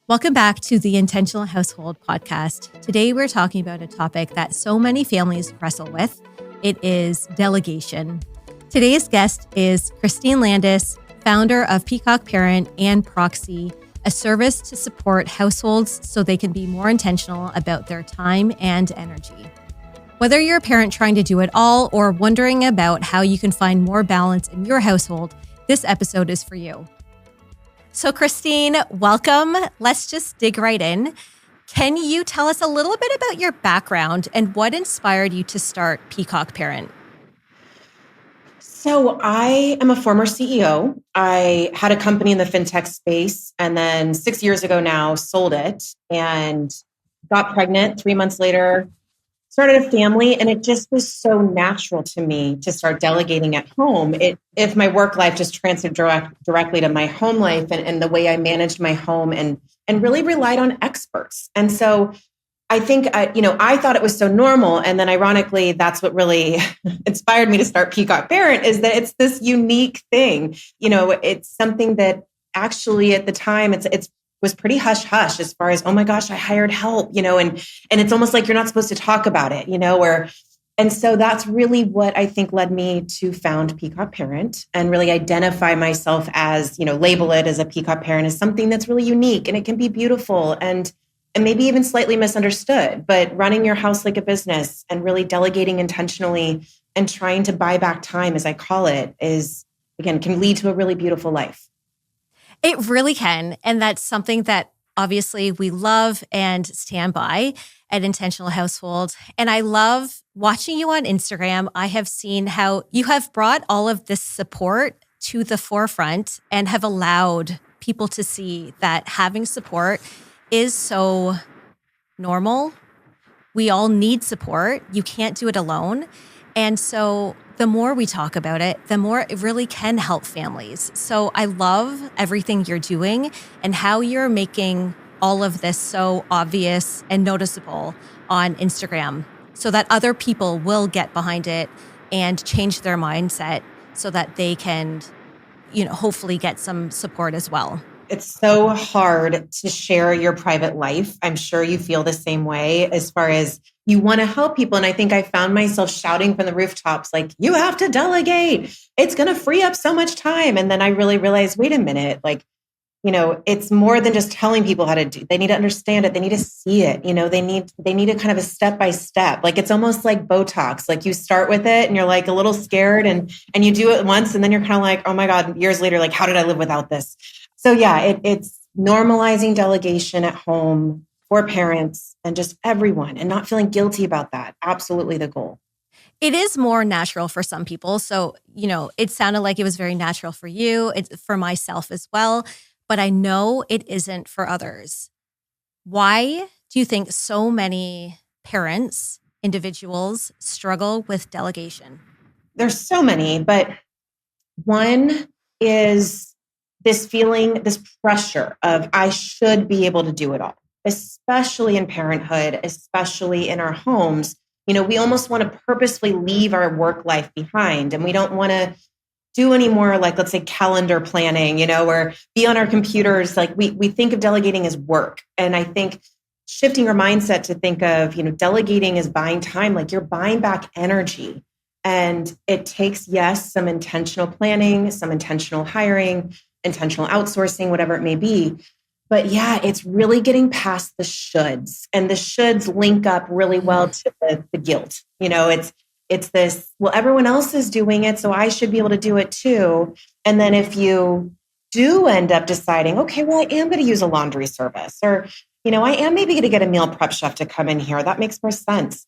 Welcome back to the Intentional Household podcast. Today, we're talking about a topic that so many families wrestle with. It is delegation. Today's guest is Christine Landis, founder of Peacock Parent and Proxy, a service to support households so they can be more intentional about their time and energy. Whether you're a parent trying to do it all or wondering about how you can find more balance in your household, this episode is for you. So Christine, welcome. Let's just dig right in. Can you tell us a little bit about your background and what inspired you to start Peacock Parent? So I am a former CEO. I had a company in the fintech space and then 6 years ago now sold it and got pregnant 3 months later, started a family, and it just was so natural to me to start delegating at home. If my work life just transferred directly to my home life and the way I managed my home and really relied on experts. And so I think, I thought it was so normal. And then ironically, that's what really inspired me to start Peacock Parent is that it's this unique thing. It's something that actually at the time it's was pretty hush hush as far as, oh my gosh, I hired help, and it's almost like you're not supposed to talk about it, and so that's really what I think led me to found Peacock Parent and really identify myself as, label it as a Peacock Parent as something that's really unique and it can be beautiful and maybe even slightly misunderstood, but running your house like a business and really delegating intentionally and trying to buy back time, as I call it, is, again, can lead to a really beautiful life. It really can. And that's something that obviously we love and stand by at Intentional Household. And I love watching you on Instagram. I have seen how you have brought all of this support to the forefront and have allowed people to see that having support is so normal. We all need support. You can't do it alone. And so the more we talk about it, the more it really can help families. So I love everything you're doing and how you're making all of this so obvious and noticeable on Instagram so that other people will get behind it and change their mindset so that they can, hopefully get some support as well. It's so hard to share your private life. I'm sure you feel the same way as far as you want to help people. And I think I found myself shouting from the rooftops, like, you have to delegate. It's going to free up so much time. And then I really realized, wait a minute, it's more than just telling people how to do. They need to understand it. They need to see it. They need a kind of a step by step. Like it's almost like Botox. Like you start with it and you're like a little scared and you do it once and then you're kind of like, oh my God, years later, like, how did I live without this? So yeah, it's normalizing delegation at home for parents and just everyone and not feeling guilty about that. Absolutely the goal. It is more natural for some people. So, it sounded like it was very natural for you. It's for myself as well. But I know it isn't for others. Why do you think so many parents, individuals struggle with delegation? There's so many, but one is this feeling, this pressure of I should be able to do it all, especially in parenthood, especially in our homes. We almost want to purposefully leave our work life behind and we don't want to do any more like, let's say, calendar planning, or be on our computers. Like we think of delegating as work. And I think shifting our mindset to think of, delegating as buying time, like you're buying back energy. And it takes, yes, some intentional planning, some intentional hiring, intentional outsourcing, whatever it may be. But yeah, it's really getting past the shoulds, and the shoulds link up really well to the guilt. It's this, well, everyone else is doing it, so I should be able to do it too. And then if you do end up deciding, okay, well, I am going to use a laundry service, or, I am maybe going to get a meal prep chef to come in here. That makes more sense.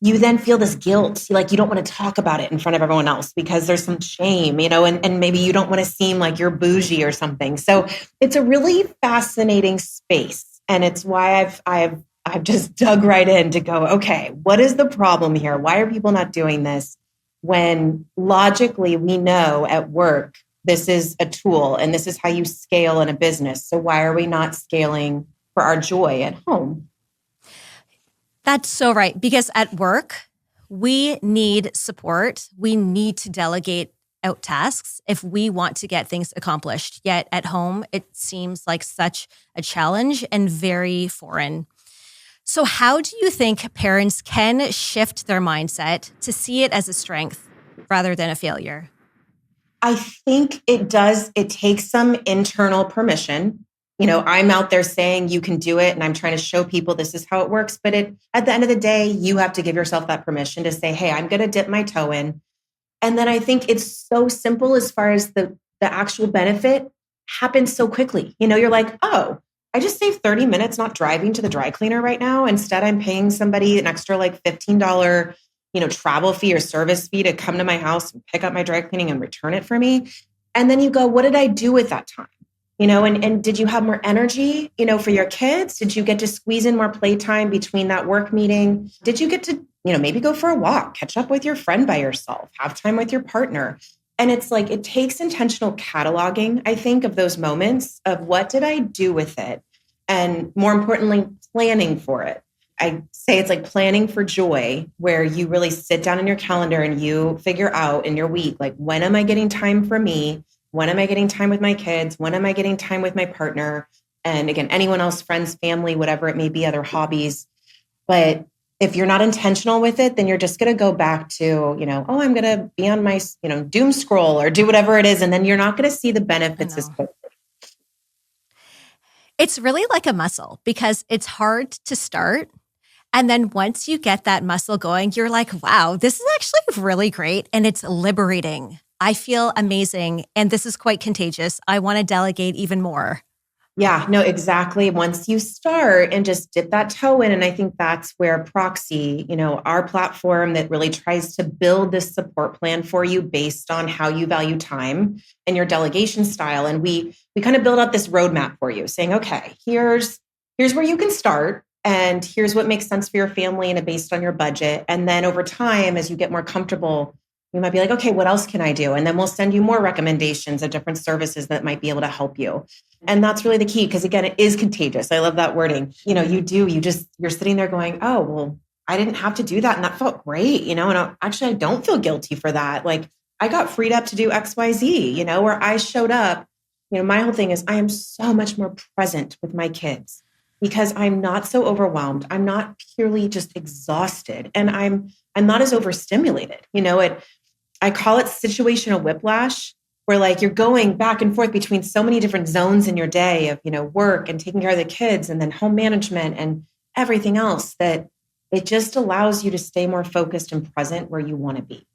You then feel this guilt, like you don't want to talk about it in front of everyone else because there's some shame, and maybe you don't want to seem like you're bougie or something. So it's a really fascinating space. And it's why I've just dug right in to go, okay, what is the problem here? Why are people not doing this? When logically we know at work, this is a tool and this is how you scale in a business. So why are we not scaling for our joy at home? That's so right. Because at work, we need support. We need to delegate out tasks if we want to get things accomplished. Yet at home, it seems like such a challenge and very foreign. So how do you think parents can shift their mindset to see it as a strength rather than a failure? I think it does. It takes some internal permission. I'm out there saying you can do it and I'm trying to show people this is how it works. But at the end of the day, you have to give yourself that permission to say, hey, I'm going to dip my toe in. And then I think it's so simple as far as the actual benefit happens so quickly. You're like, oh, I just saved 30 minutes not driving to the dry cleaner right now. Instead, I'm paying somebody an extra like $15, travel fee or service fee to come to my house and pick up my dry cleaning and return it for me. And then you go, what did I do with that time? And did you have more energy, for your kids? Did you get to squeeze in more playtime between that work meeting? Did you get to, maybe go for a walk, catch up with your friend by yourself, have time with your partner? And it's like, it takes intentional cataloging, I think, of those moments of what did I do with it? And more importantly, planning for it. I say it's like planning for joy, where you really sit down in your calendar and you figure out in your week, like, when am I getting time for me? When am I getting time with my kids? When am I getting time with my partner? And again, anyone else, friends, family, whatever it may be, other hobbies. But if you're not intentional with it, then you're just going to go back to, oh, I'm going to be on my, doom scroll or do whatever it is. And then you're not going to see the benefits as quickly. It's really like a muscle because it's hard to start. And then once you get that muscle going, you're like, wow, this is actually really great. And it's liberating. I feel amazing. And this is quite contagious. I want to delegate even more. Yeah, no, exactly. Once you start and just dip that toe in, and I think that's where Proxy, our platform that really tries to build this support plan for you based on how you value time and your delegation style. And we kind of build out this roadmap for you saying, okay, here's where you can start. And here's what makes sense for your family and based on your budget. And then over time, as you get more comfortable, you might be like, okay, what else can I do? And then we'll send you more recommendations of different services that might be able to help you. And that's really the key, because again, it is contagious. I love that wording. You're sitting there going, oh, well, I didn't have to do that. And that felt great, and I don't feel guilty for that. Like, I got freed up to do X, Y, Z, where I showed up. My whole thing is I am so much more present with my kids because I'm not so overwhelmed. I'm not purely just exhausted, and I'm not as overstimulated. I call it situational whiplash, where like you're going back and forth between so many different zones in your day of, work and taking care of the kids and then home management and everything else, that it just allows you to stay more focused and present where you want to be.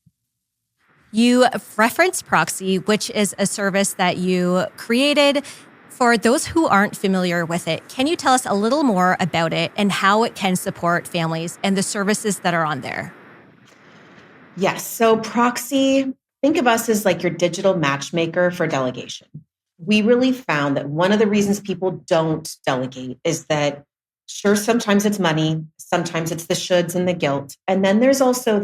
You referenced Proxy, which is a service that you created. For those who aren't familiar with it, can you tell us a little more about it and how it can support families and the services that are on there? Yes. So Proxy, think of us as like your digital matchmaker for delegation. We really found that one of the reasons people don't delegate is that, sure, sometimes it's money, sometimes it's the shoulds and the guilt. And then there's also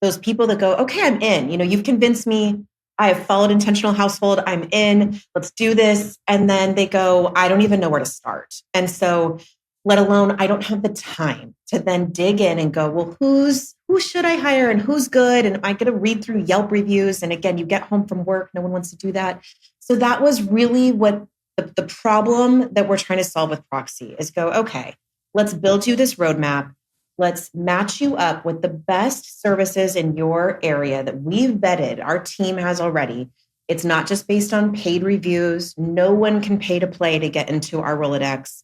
those people that go, okay, I'm in. You've convinced me. I have followed intentional household. I'm in. Let's do this. And then they go, I don't even know where to start. And so, let alone, I don't have the time to then dig in and go, well, who should I hire and who's good? And I got to read through Yelp reviews. And again, you get home from work. No one wants to do that. So that was really what the problem that we're trying to solve with Proxy is go, okay, let's build you this roadmap. Let's match you up with the best services in your area that we've vetted, our team has already. It's not just based on paid reviews. No one can pay to play to get into our Rolodex.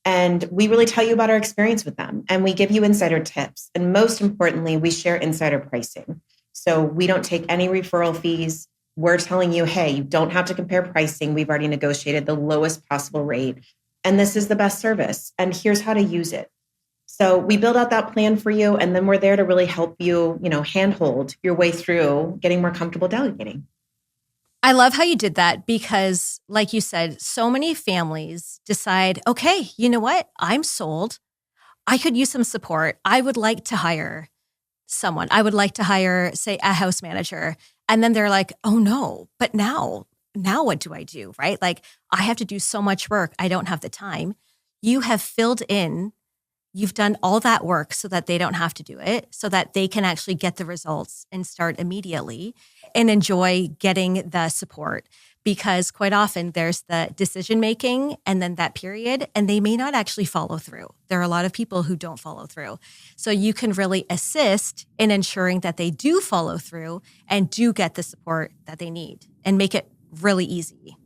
And we really tell you about our experience with them. And we give you insider tips. And most importantly, we share insider pricing. So we don't take any referral fees. We're telling you, hey, you don't have to compare pricing. We've already negotiated the lowest possible rate. And this is the best service. And here's how to use it. So we build out that plan for you. And then we're there to really help you, handhold your way through getting more comfortable delegating. I love how you did that because, like you said, so many families decide, okay, you know what? I'm sold. I could use some support. I would like to hire someone. I would like to hire, say, a house manager. And then they're like, oh no, but now what do I do, right? Like, I have to do so much work. I don't have the time. You have filled in you've done all that work so that they don't have to do it, so that they can actually get the results and start immediately and enjoy getting the support. Because quite often there's the decision making and then that period, and they may not actually follow through. There are a lot of people who don't follow through. So you can really assist in ensuring that they do follow through and do get the support that they need and make it really easy.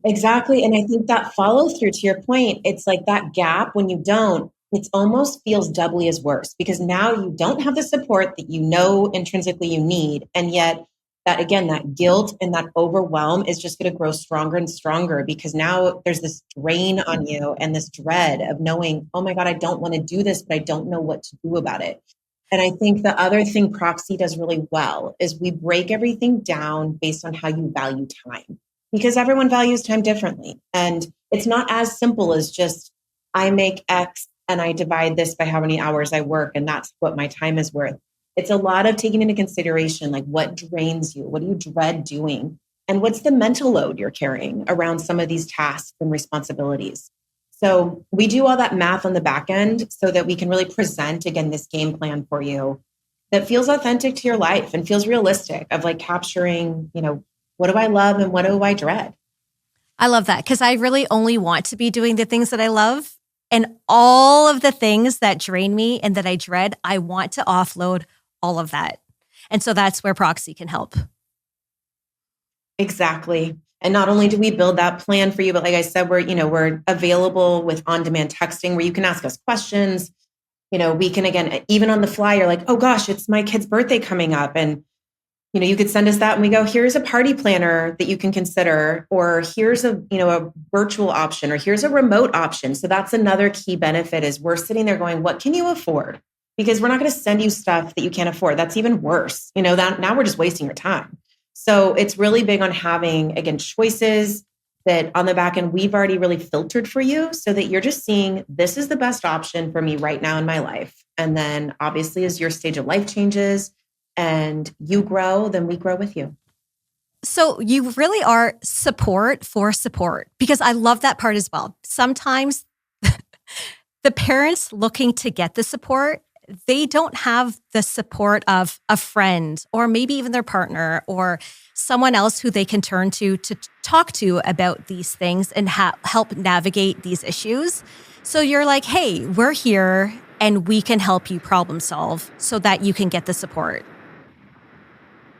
Exactly. And I think that follow through, to your point, it's like that gap when you don't, it almost feels doubly as worse because now you don't have the support that you know intrinsically you need. And yet that again, that guilt and that overwhelm is just going to grow stronger and stronger because now there's this drain on you and this dread of knowing, oh my God, I don't want to do this, but I don't know what to do about it. And I think the other thing Proxy does really well is we break everything down based on how you value time because everyone values time differently. And it's not as simple as just, I make X and I divide this by how many hours I work, and that's what my time is worth. It's a lot of taking into consideration, like what drains you? What do you dread doing? And what's the mental load you're carrying around some of these tasks and responsibilities? So we do all that math on the back end so that we can really present, again, this game plan for you that feels authentic to your life and feels realistic of like capturing, what do I love and what do I dread? I love that because I really only want to be doing the things that I love. And all of the things that drain me and that I dread, I want to offload all of that. And so that's where Proxy can help. Exactly. And not only do we build that plan for you, but like I said, we're available with on-demand texting where you can ask us questions. We can, again, even on the fly, you're like, oh gosh, it's my kid's birthday coming up. And, you could send us that and we go, here's a party planner that you can consider, or here's a virtual option, or here's a remote option. So that's another key benefit is we're sitting there going, what can you afford? Because we're not going to send you stuff that you can't afford. That's even worse. That now we're just wasting your time. So it's really big on having, again, choices that on the back end, we've already really filtered for you so that you're just seeing this is the best option for me right now in my life. And then obviously as your stage of life changes and you grow, then we grow with you. So you really are support for support because I love that part as well. Sometimes the parents looking to get the support, they don't have the support of a friend or maybe even their partner or someone else who they can turn to talk to about these things and help navigate these issues. So you're like, hey, we're here and we can help you problem solve so that you can get the support.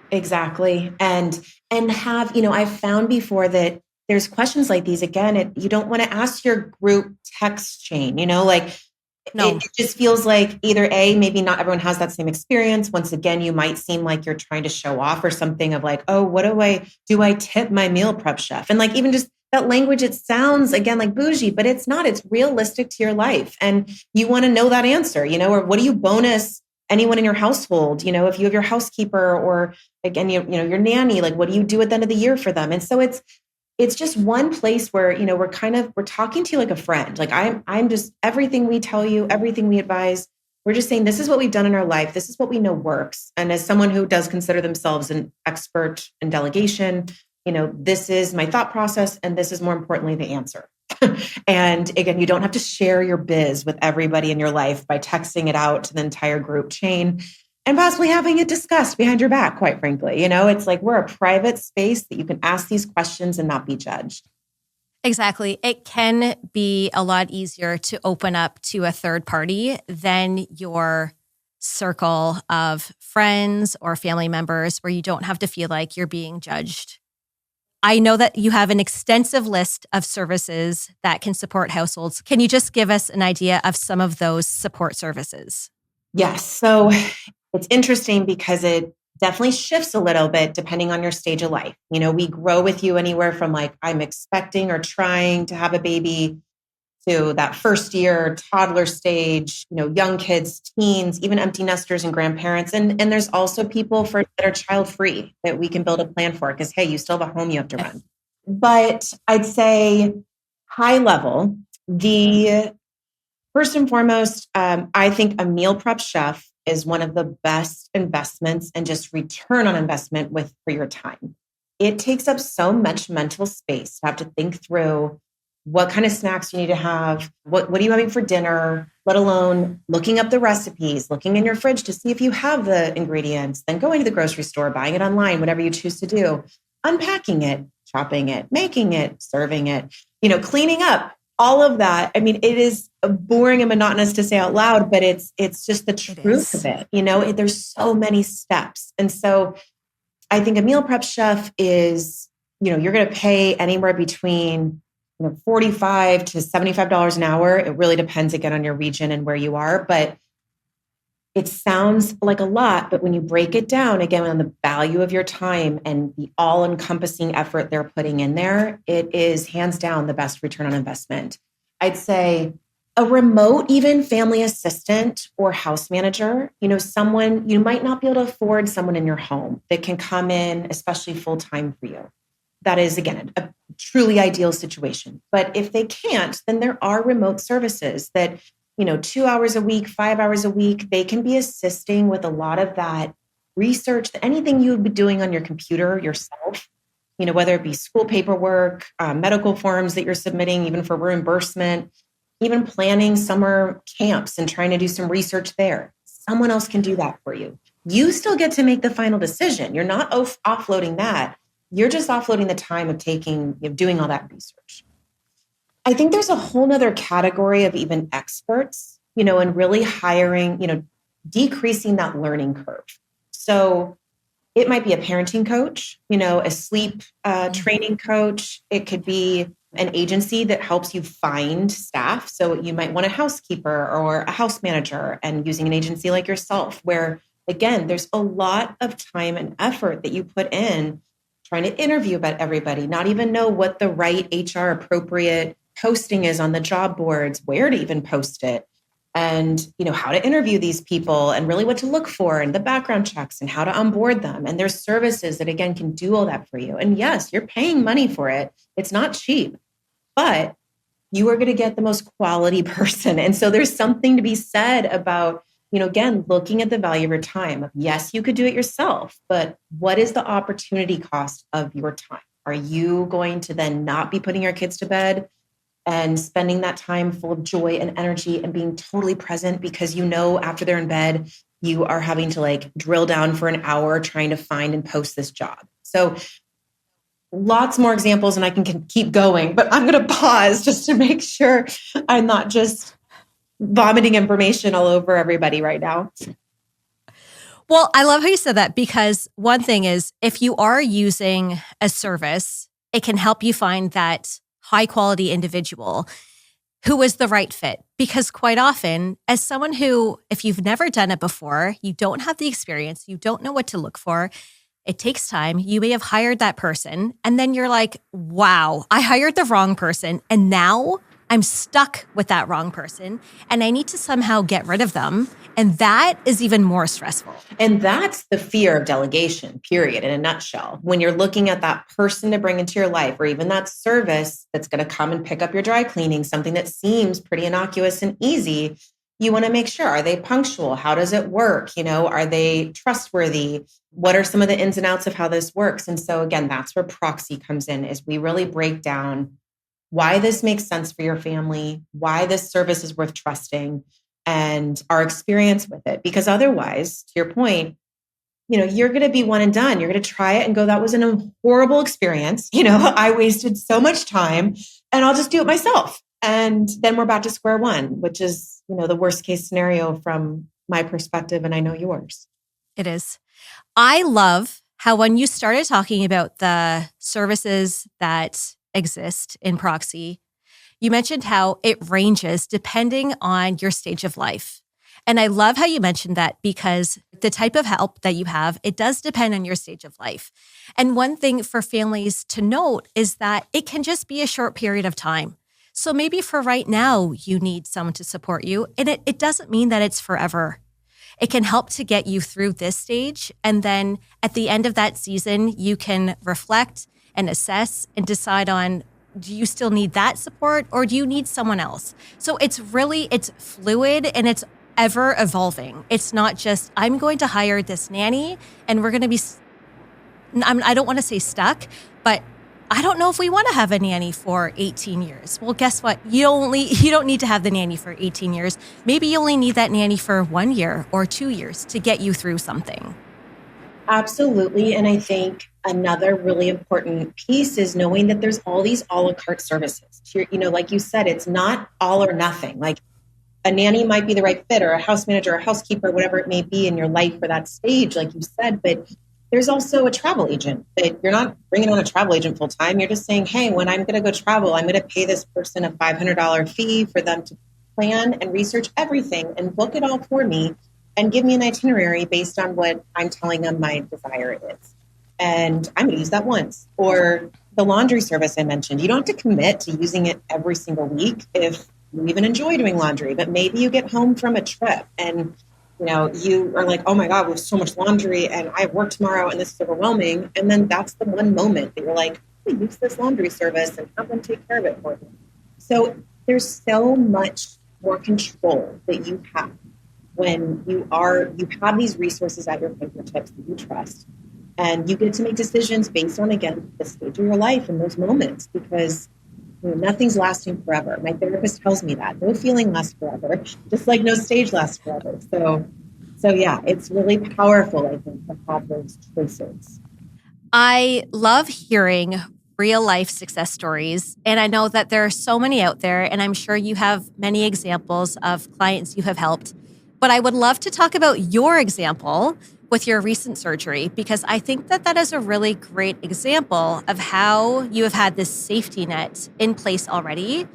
Exactly. And have, I've found before that there's questions like these, again, you don't want to ask your group text chain, No. It just feels like either maybe not everyone has that same experience. Once again, you might seem like you're trying to show off or something of like, oh, what do I tip my meal prep chef? And like, even just that language, it sounds again like bougie, but it's not, it's realistic to your life. And you want to know that answer, or what do you bonus anyone in your household? If you have your housekeeper or again, your nanny, like what do you do at the end of the year for them? And so it's just one place where, we're talking to you like a friend. Like I'm just everything we tell you, everything we advise, we're just saying, this is what we've done in our life. This is what we know works. And as someone who does consider themselves an expert in delegation, this is my thought process. And this is more importantly, the answer. And again, you don't have to share your biz with everybody in your life by texting it out to the entire group chain and possibly having it discussed behind your back, quite frankly. It's like we're a private space that you can ask these questions and not be judged. Exactly. It can be a lot easier to open up to a third party than your circle of friends or family members where you don't have to feel like you're being judged. I know that you have an extensive list of services that can support households. Can you just give us an idea of some of those support services? Yes. So it's interesting because it definitely shifts a little bit depending on your stage of life. We grow with you anywhere from like, I'm expecting or trying to have a baby to that first year, toddler stage, young kids, teens, even empty nesters and grandparents. And there's also people that are child free that we can build a plan for because, hey, you still have a home you have to run. But I'd say high level, the first and foremost, I think a meal prep chef is one of the best investments and just return on investment for your time. It takes up so much mental space to have to think through what kind of snacks you need to have, what are you having for dinner, let alone looking up the recipes, looking in your fridge to see if you have the ingredients, then going to the grocery store, buying it online, whatever you choose to do, unpacking it, chopping it, making it, serving it, cleaning up, all of that. I mean, it is boring and monotonous to say out loud, but it's just the truth of it. There's so many steps. And so I think a meal prep chef is, you're going to pay anywhere between $45 to $75 an hour. It really depends again on your region and where you are, but it sounds like a lot, but when you break it down again on the value of your time and the all-encompassing effort they're putting in there, it is hands down the best return on investment. I'd say a remote, even family assistant or house manager, someone you might not be able to afford someone in your home that can come in, especially full-time for you. That is, again, a truly ideal situation. But if they can't, then there are remote services that, 2 hours a week, 5 hours a week, they can be assisting with a lot of that research, anything you would be doing on your computer yourself, whether it be school paperwork, medical forms that you're submitting, even for reimbursement, even planning summer camps and trying to do some research there. Someone else can do that for you. You still get to make the final decision. You're not offloading that. You're just offloading the time of doing all that research. I think there's a whole nother category of even experts, and really hiring, decreasing that learning curve. So it might be a parenting coach, a sleep training coach. It could be an agency that helps you find staff. So you might want a housekeeper or a house manager, and using an agency like yourself, where again, there's a lot of time and effort that you put in trying to interview about everybody, not even know what the right HR appropriate posting is on the job boards, where to even post it, and how to interview these people and really what to look for and the background checks and how to onboard them. And there's services that again can do all that for you. And yes, you're paying money for it. It's not cheap, but you are going to get the most quality person. And so there's something to be said about again, looking at the value of your time. Yes, you could do it yourself, but what is the opportunity cost of your time? Are you going to then not be putting your kids to bed and spending that time full of joy and energy and being totally present because after they're in bed, you are having to drill down for an hour trying to find and post this job? So lots more examples and I can keep going, but I'm going to pause just to make sure I'm not just vomiting information all over everybody right now. Well, I love how you said that, because one thing is, if you are using a service, it can help you find that high quality individual who is the right fit. Because quite often, as someone who, if you've never done it before, you don't have the experience, you don't know what to look for, it takes time. You may have hired that person and then you're like, wow, I hired the wrong person. And now I'm stuck with that wrong person and I need to somehow get rid of them. And that is even more stressful. And that's the fear of delegation, period, in a nutshell. When you're looking at that person to bring into your life, or even that service that's going to come and pick up your dry cleaning, something that seems pretty innocuous and easy, you want to make sure, are they punctual? How does it work? Are they trustworthy? What are some of the ins and outs of how this works? And so again, that's where Proxy comes in, is we really break down why this makes sense for your family, why this service is worth trusting, and our experience with it. Because otherwise, to your point, you're going to be one and done. You're going to try it and go, that was a horrible experience. I wasted so much time and I'll just do it myself. And then we're back to square one, which is, the worst case scenario from my perspective. And I know yours. It is. I love how when you started talking about the services that exist in Proxy, you mentioned how it ranges depending on your stage of life. And I love how you mentioned that, because the type of help that you have, it does depend on your stage of life. And one thing for families to note is that it can just be a short period of time. So maybe for right now, you need someone to support you. And it doesn't mean that it's forever. It can help to get you through this stage. And then at the end of that season, you can reflect and assess and decide on, do you still need that support or do you need someone else? So it's fluid and it's ever evolving. It's not just, I'm going to hire this nanny and we're going to be, I don't want to say stuck, but I don't know if we want to have a nanny for 18 years. Well, guess what? You don't need to have the nanny for 18 years. Maybe you only need that nanny for 1 year or 2 years to get you through something. Absolutely. And I think another really important piece is knowing that there's all these a la carte services. Like you said, it's not all or nothing. Like a nanny might be the right fit, or a house manager, or a housekeeper, whatever it may be in your life for that stage, like you said. But there's also a travel agent. That you're not bringing on a travel agent full time. You're just saying, hey, when I'm going to go travel, I'm going to pay this person a $500 fee for them to plan and research everything and book it all for me and give me an itinerary based on what I'm telling them my desire is. And I'm going to use that once. Or the laundry service I mentioned. You don't have to commit to using it every single week if you even enjoy doing laundry, but maybe you get home from a trip and you are like, oh my God, we have so much laundry and I have work tomorrow and this is overwhelming. And then that's the one moment that you're like, use this laundry service and have them take care of it for you. So there's so much more control that you have when you have these resources at your fingertips that you trust. And you get to make decisions based on, again, the stage of your life and those moments, because nothing's lasting forever. My therapist tells me that. No feeling lasts forever, just like no stage lasts forever. So yeah, it's really powerful, I think, to have those choices. I love hearing real life success stories. And I know that there are so many out there, and I'm sure you have many examples of clients you have helped. But I would love to talk about your example with your recent surgery, because I think that that is a really great example of how you have had this safety net in place already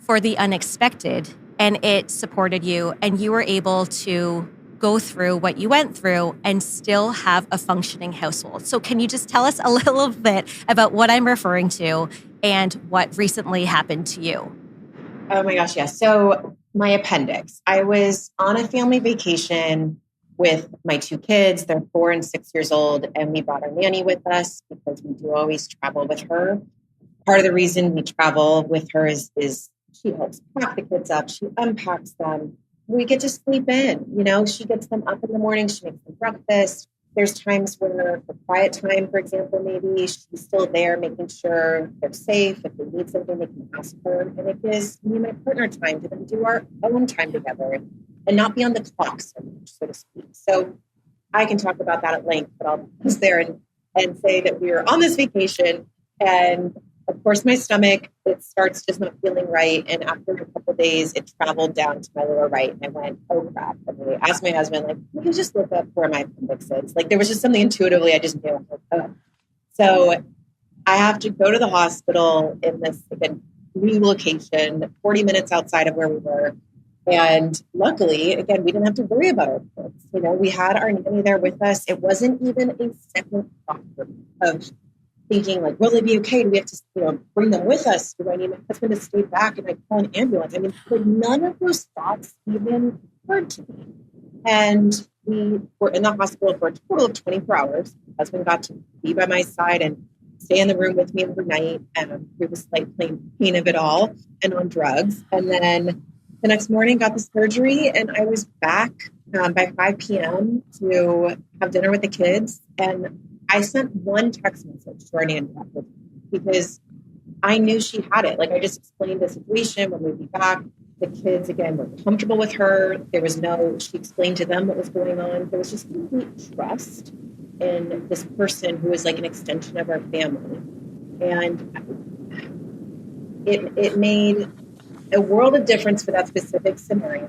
for the unexpected, and it supported you, and you were able to go through what you went through and still have a functioning household. So can you just tell us a little bit about what I'm referring to and what recently happened to you? Oh my gosh, yes. So my appendix. I was on a family vacation with my two kids. They're 4 and 6 years old, and we brought our nanny with us because we do always travel with her. Part of the reason we travel with her is she helps pack the kids up. She unpacks them. We get to sleep in. She gets them up in the morning. She makes them breakfast. There's times where for quiet time, for example, maybe she's still there making sure they're safe. If they need something, they can ask her. And it gives me and my partner time to then do our own time together and not be on the clock so much, so to speak. So I can talk about that at length, but I'll pause there and say that we were on this vacation, and of course my stomach, it starts just not feeling right. And after a couple of days, it traveled down to my lower right, and I went, oh crap. And I asked my husband, like, can you just look up where my appendix is? Like, there was just something intuitively I just knew. So I have to go to the hospital in this, again, new location, 40 minutes outside of where we were. And luckily, again, we didn't have to worry about our kids. We had our nanny there with us. It wasn't even a second thought of thinking, like, will they be okay? Do we have to bring them with us? Do I need my husband to stay back and I call an ambulance? I mean, none of those thoughts even occurred to me. And we were in the hospital for a total of 24 hours. My husband got to be by my side and stay in the room with me overnight, and through the slight pain of it all, and on drugs. And then the next morning, got the surgery, and I was back by 5 p.m. to have dinner with the kids. And I sent one text message to our nanny because I knew she had it. Like, I just explained the situation when we'd be back. The kids, again, were comfortable with her. She explained to them what was going on. There was just complete trust in this person who was like an extension of our family. And it made a world of difference for that specific scenario.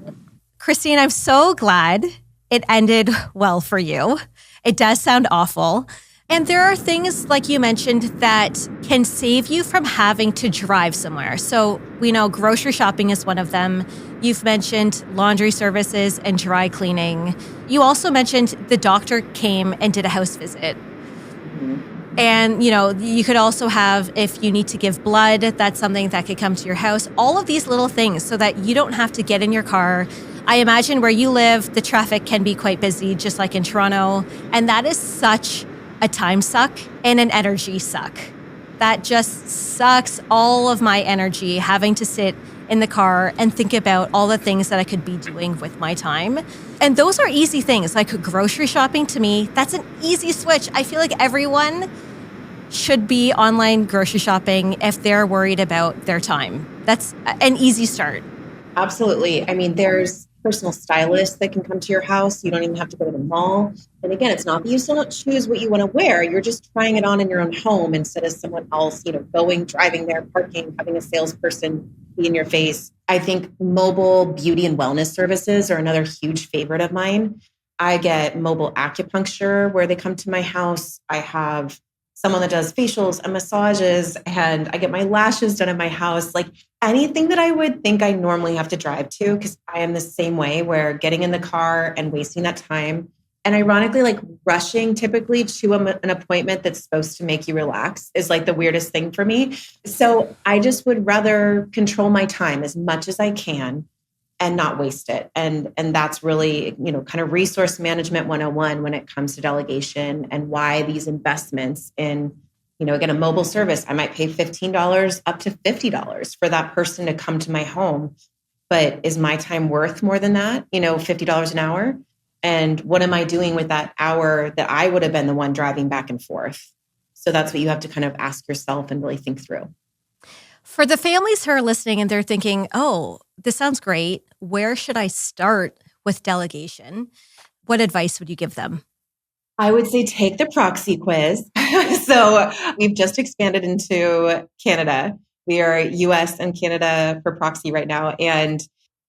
Christine, I'm so glad it ended well for you. It does sound awful. And there are things, like you mentioned, that can save you from having to drive somewhere. So we know grocery shopping is one of them. You've mentioned laundry services and dry cleaning. You also mentioned the doctor came and did a house visit. Mm-hmm. And, you could also have, if you need to give blood, that's something that could come to your house. All of these little things so that you don't have to get in your car. I imagine where you live, the traffic can be quite busy, just like in Toronto. And that is such a time suck and an energy suck. That just sucks all of my energy, having to sit in the car and think about all the things that I could be doing with my time. And those are easy things, like grocery shopping. To me, that's an easy switch. I feel like everyone should be online grocery shopping if they're worried about their time? That's an easy start. Absolutely. I mean, there's personal stylists that can come to your house. You don't even have to go to the mall. And again, it's not that you still don't choose what you want to wear. You're just trying it on in your own home instead of someone else, going, driving there, parking, having a salesperson be in your face. I think mobile beauty and wellness services are another huge favorite of mine. I get mobile acupuncture where they come to my house. I have someone that does facials and massages, and I get my lashes done at my house. Like anything that I would think I normally have to drive to, because I am the same way, where getting in the car and wasting that time. And ironically, like rushing typically to an appointment that's supposed to make you relax is like the weirdest thing for me. So I just would rather control my time as much as I can and not waste it. And that's really, kind of resource management 101 when it comes to delegation, and why these investments in, again, a mobile service, I might pay $15 up to $50 for that person to come to my home. But is my time worth more than that? $50 an hour? And what am I doing with that hour that I would have been the one driving back and forth? So that's what you have to kind of ask yourself and really think through. For the families who are listening and they're thinking, oh, this sounds great. Where should I start with delegation? What advice would you give them? I would say take the Proxy quiz. So we've just expanded into Canada. We are US and Canada for Proxy right now. And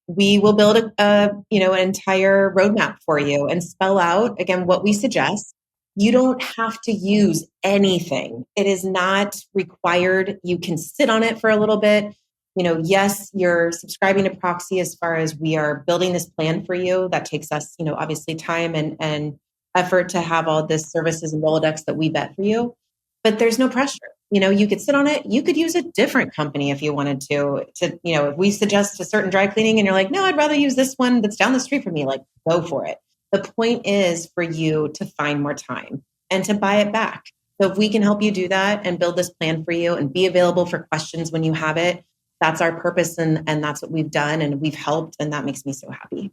we will build an entire roadmap for you and spell out, again, what we suggest. You don't have to use anything. It is not required. You can sit on it for a little bit. Yes, you're subscribing to Proxy as far as we are building this plan for you. That takes us, obviously time and effort to have all this services and Rolodex that we vet for you. But there's no pressure. You could sit on it. You could use a different company if you wanted to, if we suggest a certain dry cleaning and you're like, no, I'd rather use this one that's down the street from me, like go for it. The point is for you to find more time and to buy it back. So if we can help you do that and build this plan for you and be available for questions when you have it, that's our purpose. And that's what we've done, and we've helped. And that makes me so happy.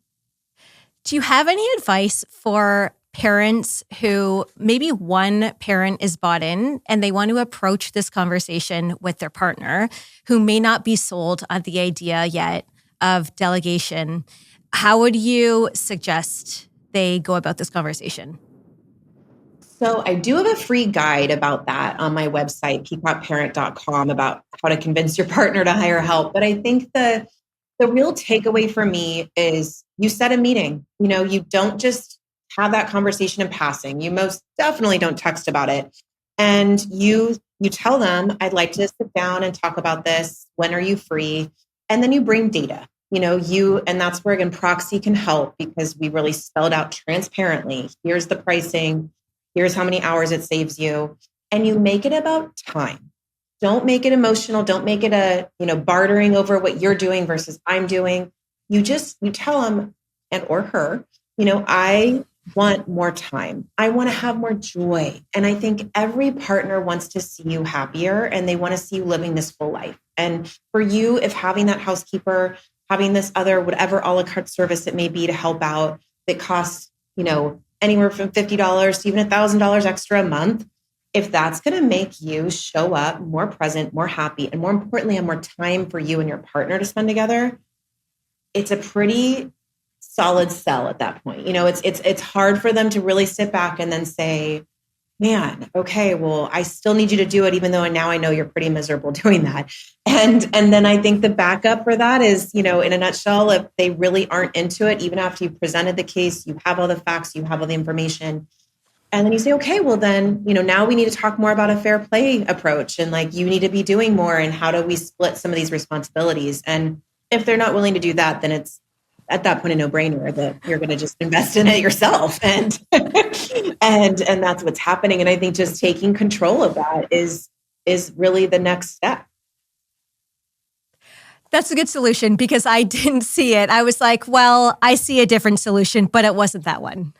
Do you have any advice for parents who maybe one parent is bought in and they want to approach this conversation with their partner who may not be sold on the idea yet of delegation? How would you suggest they go about this conversation? So I do have a free guide about that on my website, peacockparent.com, about how to convince your partner to hire help. But I think the real takeaway for me is you set a meeting. You don't just have that conversation in passing. You most definitely don't text about it. And you tell them, I'd like to sit down and talk about this. When are you free? And then you bring data. And that's where, again, Proxy can help, because we really spelled out transparently. Here's the pricing. Here's how many hours it saves you. And you make it about time. Don't make it emotional. Don't make it a, bartering over what you're doing versus I'm doing. You tell them, and or her, I want more time. I want to have more joy. And I think every partner wants to see you happier, and they want to see you living this full life. And for you, if having that housekeeper, having this other, whatever a la carte service it may be to help out, that costs, anywhere from $50 to even $1,000 extra a month, if that's going to make you show up more present, more happy, and more importantly, have more time for you and your partner to spend together, it's a pretty solid sell at that point. It's hard for them to really sit back and then say, man, okay, well, I still need you to do it, even though now I know you're pretty miserable doing that. And then I think the backup for that is, in a nutshell, if they really aren't into it, even after you've presented the case, you have all the facts, you have all the information, and then you say, okay, well then, now we need to talk more about a fair play approach, and like you need to be doing more, and how do we split some of these responsibilities? And if they're not willing to do that, then it's at that point a no-brainer that you're going to just invest in it yourself, and and that's what's happening. And I think just taking control of that is really the next step. That's a good solution, because I didn't see it. I was like, well, I see a different solution, but it wasn't that one.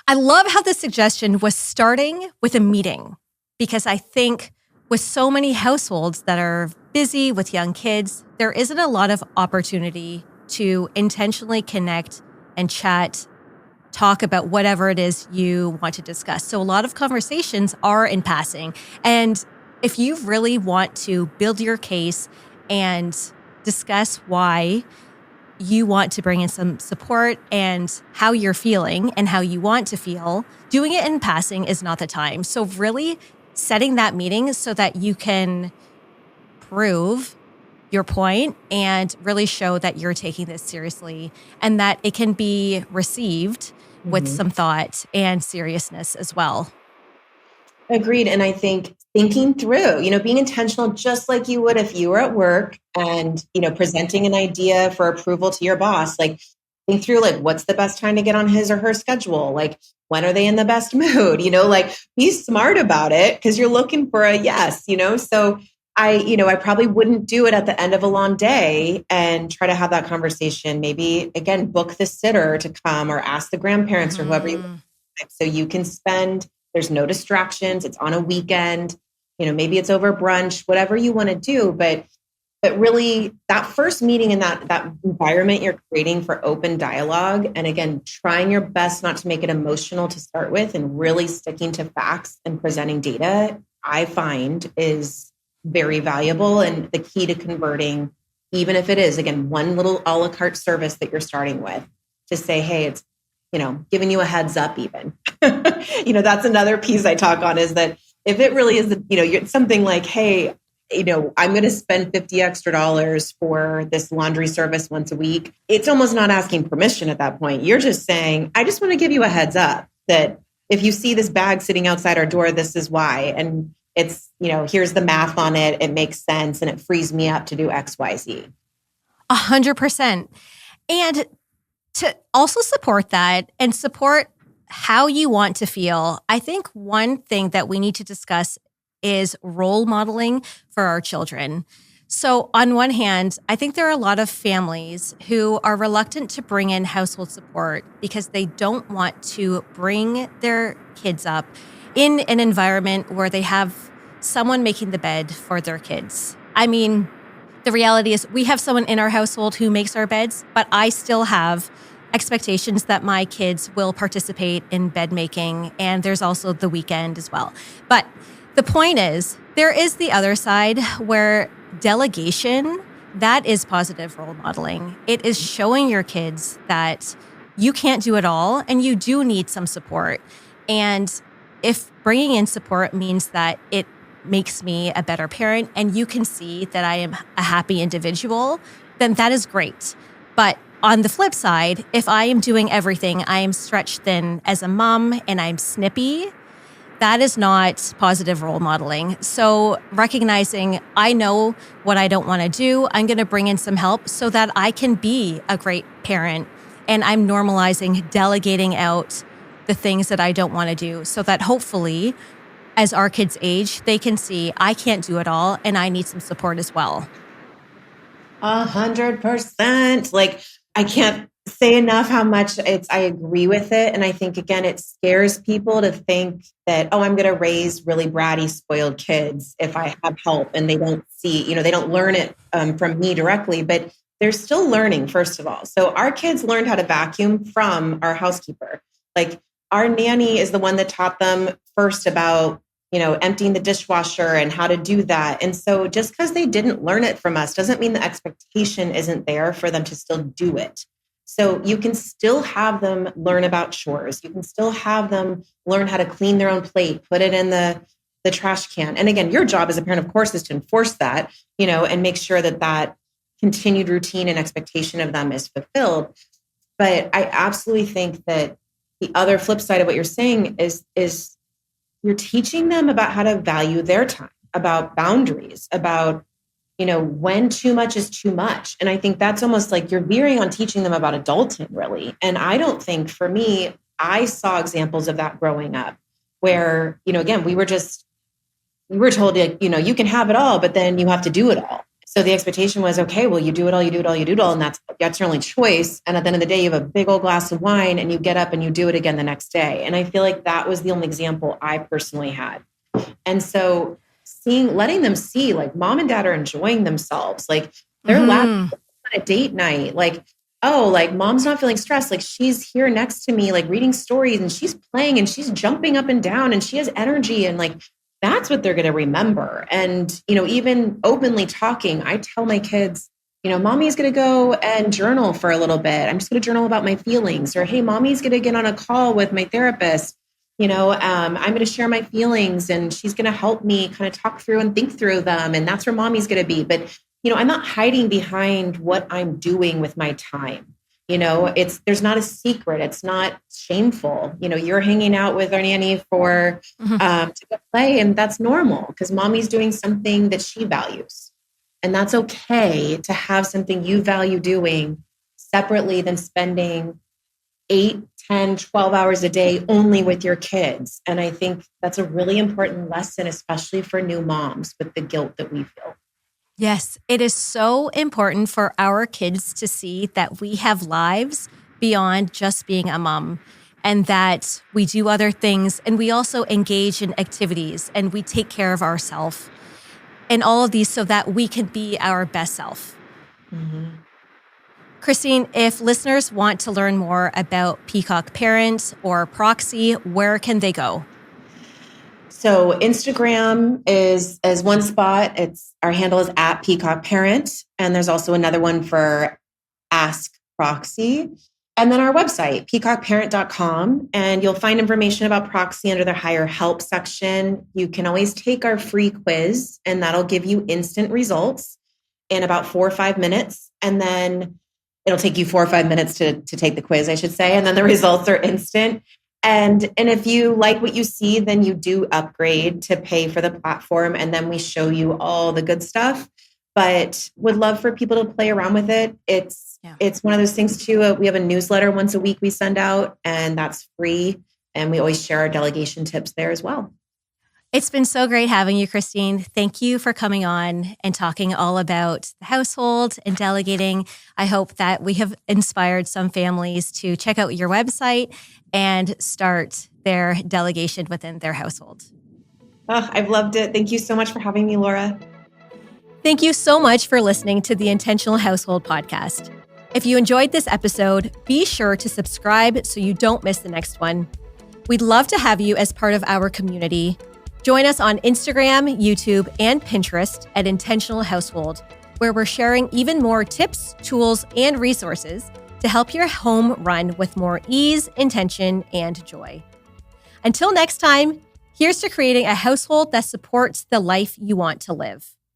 I love how the suggestion was starting with a meeting, because I think with so many households that are busy with young kids, there isn't a lot of opportunity to intentionally connect and chat, talk about whatever it is you want to discuss. So a lot of conversations are in passing. And if you really want to build your case and discuss why you want to bring in some support and how you're feeling and how you want to feel, doing it in passing is not the time. So really setting that meeting so that you can prove your point and really show that you're taking this seriously and that it can be received with some thought and seriousness as well. Agreed. And I think thinking through, being intentional, just like you would if you were at work and, presenting an idea for approval to your boss, like think through, like, what's the best time to get on his or her schedule? Like, when are they in the best mood? Like be smart about it because you're looking for a yes, So I probably wouldn't do it at the end of a long day and try to have that conversation. Maybe again, book the sitter to come or ask the grandparents or whoever you want, so you can spend. There's no distractions. It's on a weekend. Maybe it's over brunch, whatever you want to do. But really, that first meeting and that environment you're creating for open dialogue, and again, trying your best not to make it emotional to start with, and really sticking to facts and presenting data, I find is very valuable and the key to converting, even if it is, again, one little a la carte service that you're starting with, to say, hey, it's, giving you a heads up even. That's another piece I talk on, is that if it really is, it's something like, hey, I'm going to spend $50 extra for this laundry service once a week. It's almost not asking permission at that point. You're just saying, I just want to give you a heads up that if you see this bag sitting outside our door, this is why. And it's, here's the math on it. It makes sense. And it frees me up to do X, Y, Z. 100%. And to also support that and support how you want to feel, I think one thing that we need to discuss is role modeling for our children. So on one hand, I think there are a lot of families who are reluctant to bring in household support because they don't want to bring their kids up in an environment where they have someone making the bed for their kids. I mean, the reality is we have someone in our household who makes our beds, but I still have expectations that my kids will participate in bed making. And there's also the weekend as well. But the point is, there is the other side where delegation, that is positive role modeling. It is showing your kids that you can't do it all and you do need some support. And if bringing in support means that it makes me a better parent and you can see that I am a happy individual, then that is great. But on the flip side, if I am doing everything, I am stretched thin as a mom and I'm snippy, that is not positive role modeling. So recognizing I know what I don't want to do, I'm going to bring in some help so that I can be a great parent. And I'm normalizing delegating out the things that I don't want to do so that hopefully as our kids age, they can see I can't do it all and I need some support as well. 100%. Like, I can't say enough how much I agree with it. And I think, again, it scares people to think that, oh, I'm going to raise really bratty, spoiled kids if I have help and they don't see, they don't learn it from me directly, but they're still learning, first of all. So our kids learned how to vacuum from our housekeeper. Like, our nanny is the one that taught them first about, emptying the dishwasher and how to do that. And so just because they didn't learn it from us doesn't mean the expectation isn't there for them to still do it. So you can still have them learn about chores. You can still have them learn how to clean their own plate, put it in the trash can. And again, your job as a parent, of course, is to enforce that, and make sure that continued routine and expectation of them is fulfilled. But I absolutely think that the other flip side of what you're saying is you're teaching them about how to value their time, about boundaries, about, when too much is too much. And I think that's almost like you're veering on teaching them about adulting, really. And I don't think, for me, I saw examples of that growing up where, again, we were told, you can have it all, but then you have to do it all. So the expectation was, okay, well, you do it all, you do it all, you do it all. And that's your only choice. And at the end of the day, you have a big old glass of wine and you get up and you do it again the next day. And I feel like that was the only example I personally had. And so letting them see, like, mom and dad are enjoying themselves. Like, they're laughing on a date night. Like, oh, like mom's not feeling stressed. Like she's here next to me, like reading stories and she's playing and she's jumping up and down and she has energy. And like, that's what they're going to remember. And, even openly talking, I tell my kids, mommy's going to go and journal for a little bit. I'm just going to journal about my feelings. Or, hey, mommy's going to get on a call with my therapist. I'm going to share my feelings and she's going to help me kind of talk through and think through them. And that's where mommy's going to be. But, I'm not hiding behind what I'm doing with my time. There's not a secret. It's not shameful. You're hanging out with our nanny for to go play, and that's normal because mommy's doing something that she values. And that's okay to have something you value doing separately than spending 8, 10, 12 hours a day only with your kids. And I think that's a really important lesson, especially for new moms with the guilt that we feel. Yes, it is so important for our kids to see that we have lives beyond just being a mom and that we do other things and we also engage in activities and we take care of ourselves and all of these so that we can be our best self. Mm-hmm. Christine, if listeners want to learn more about Peacock Parents or Proxy, where can they go? So Instagram is one spot. Our handle is at Peacock Parent. And there's also another one for Ask Proxy. And then our website, peacockparent.com. And you'll find information about Proxy under the Hire Help section. You can always take our free quiz, and that'll give you instant results in about 4 or 5 minutes. And then it'll take you 4 or 5 minutes to take the quiz, I should say. And then the results are instant. And if you like what you see, then you do upgrade to pay for the platform. And then we show you all the good stuff. But would love for people to play around with it. It's one of those things too. We have a newsletter once a week we send out, and that's free. And we always share our delegation tips there as well. It's been so great having you, Christine. Thank you for coming on and talking all about the household and delegating. I hope that we have inspired some families to check out your website and start their delegation within their household. Oh, I've loved it. Thank you so much for having me, Laura. Thank you so much for listening to the Intentional Household podcast. If you enjoyed this episode, be sure to subscribe so you don't miss the next one. We'd love to have you as part of our community. Join us on Instagram, YouTube, and Pinterest at Intentional Household, where we're sharing even more tips, tools, and resources to help your home run with more ease, intention, and joy. Until next time, here's to creating a household that supports the life you want to live.